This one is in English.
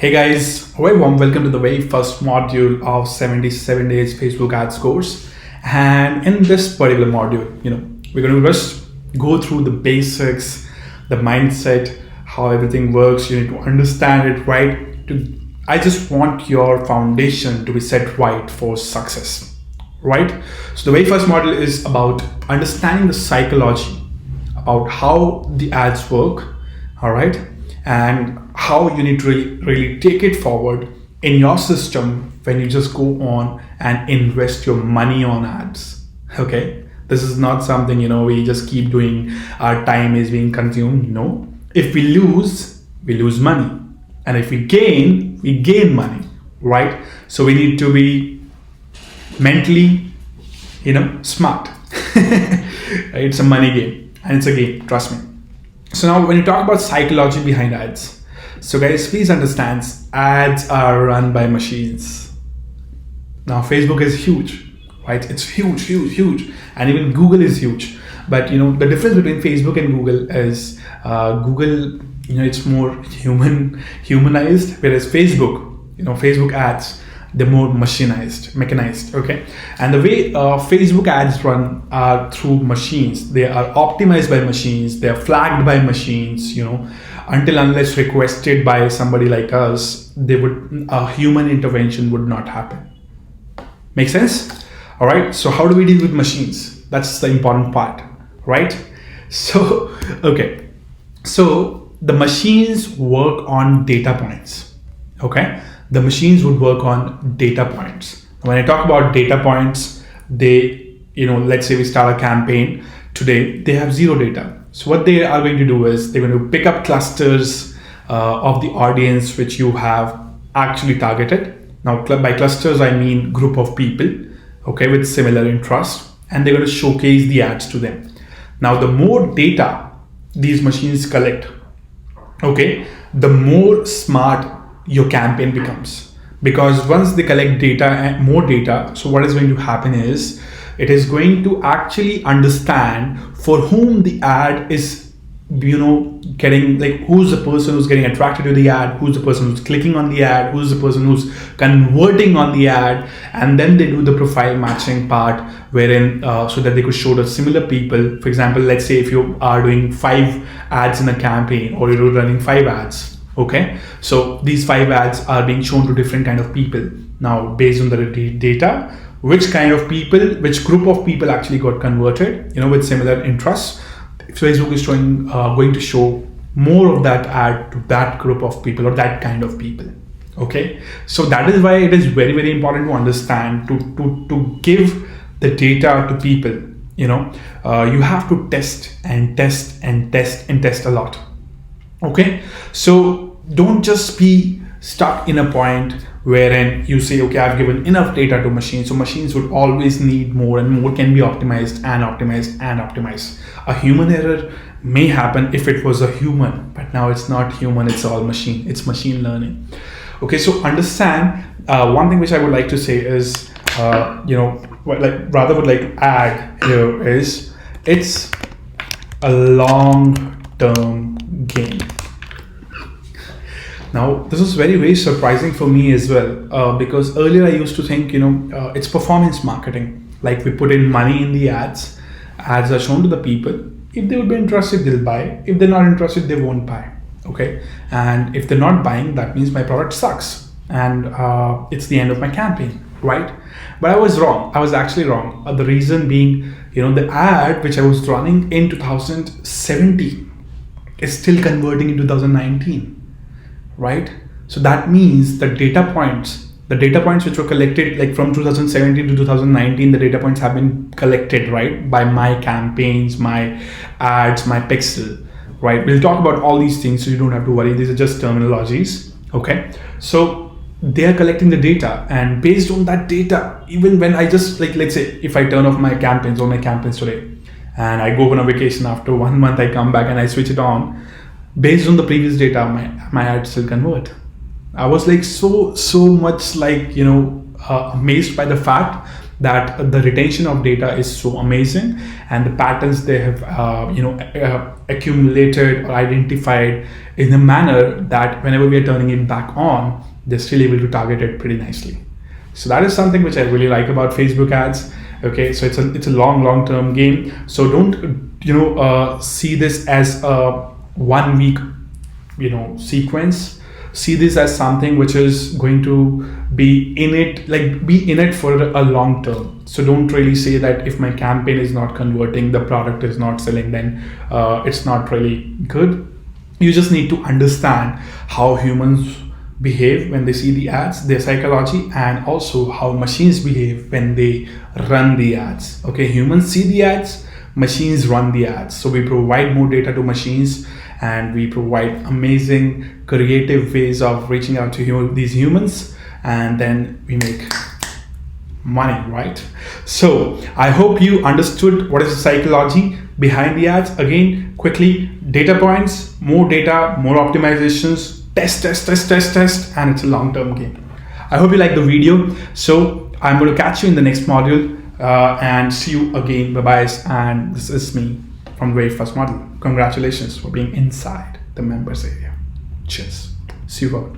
Hey guys, a very warm welcome to the very first module of 77 days Facebook ads course. And in this particular module, we're going to just go through the basics, the mindset, how everything works. You need to understand it right. I just want your foundation to be set right for success, right? So the very first module is about understanding the psychology about how the ads work, all right, and how you need to really take it forward in your system when you just go on and invest your money on ads. Okay, this is not something we just keep doing, our time is being consumed. No, if we lose money, and if we gain money, right? So we need to be mentally smart. It's a money game, and it's a game, trust me. So now when you talk about psychology behind ads, so guys, please understand, ads are run by machines. Now Facebook is huge, right? It's huge, and even Google is huge. But the difference between Facebook and Google is Google, it's more humanized, whereas Facebook ads, they're more mechanized, okay? And the way Facebook ads run are through machines. They are optimized by machines, they are flagged by machines, unless requested by somebody like us, a human intervention would not happen. Make sense? All right, so how do we deal with machines? That's the important part, right? So, okay. So the machines work on data points, okay? The machines would work on data points. When I talk about data points, let's say we start a campaign today, they have zero data. So what they are going to do is they're going to pick up clusters of the audience which you have actually targeted. Now, by clusters, I mean group of people, okay, with similar interest, and they're going to showcase the ads to them. Now, the more data these machines collect, okay, the more smart your campaign becomes, because once they collect data and more data, so what is going to happen is it is going to actually understand for whom the ad is getting, like who's the person who's getting attracted to the ad, who's the person who's clicking on the ad, who's the person who's converting on the ad, and then they do the profile matching part wherein so that they could show the similar people. For example, let's say if you are doing 5 ads in a campaign, or you're running 5 ads. Okay, so these 5 ads are being shown to different kind of people. Now, based on the data, which kind of people, which group of people actually got converted, with similar interests, Facebook is going to show more of that ad to that group of people or that kind of people. Okay, so that is why it is very, very important to understand, to give the data to people. You have to test a lot. Okay, so don't just be stuck in a point wherein you say, okay, I've given enough data to machines, so machines would always need more, and more can be optimized. A human error may happen if it was a human, but now it's not human, it's all machine, it's machine learning. Okay, so understand, one thing which I would like to say is, what would like to add here is, it's a long-term game. Now, this is very, very surprising for me as well, because earlier I used to think, it's performance marketing. Like we put in money in the ads are shown to the people. If they would be interested, they'll buy. If they're not interested, they won't buy. Okay, and if they're not buying, that means my product sucks, and it's the end of my campaign, right? But I was wrong. I was actually wrong. The reason being, the ad which I was running in 2017 is still converting in 2019. Right? So that means the data points which were collected like from 2017 to 2019, the data points have been collected, right, by my campaigns, my ads, my pixel, right? We'll talk about all these things, so you don't have to worry. These are just terminologies, okay? So they are collecting the data, and based on that data, even when I just let's say if I turn off my campaigns today, and I go on a vacation, after 1 month I come back and I switch it on, based on the previous data, my ads still convert. I was like so much amazed by the fact that the retention of data is so amazing, and the patterns they have accumulated or identified in a manner that whenever we are turning it back on, they're still able to target it pretty nicely. So that is something which I really like about Facebook ads. Okay, so it's a long term game. So don't see this as a 1 week sequence. See this as something which is going to be in it for a long term. So don't really say that if my campaign is not converting, the product is not selling, then it's not really good. You just need to understand how humans behave when they see the ads, their psychology, and also how machines behave when they run the ads. Okay, humans see the ads, machines run the ads. So we provide more data to machines, and we provide amazing creative ways of reaching out to these humans, and then we make money, right? So I hope you understood what is the psychology behind the ads. Again, quickly, data points, more data, more optimizations, test, and it's a long-term game. I hope you like the video. So I'm going to catch you in the next module, and see you again. Bye-bye. And this is me from the very first module. Congratulations for being inside the members area. Cheers. See you out.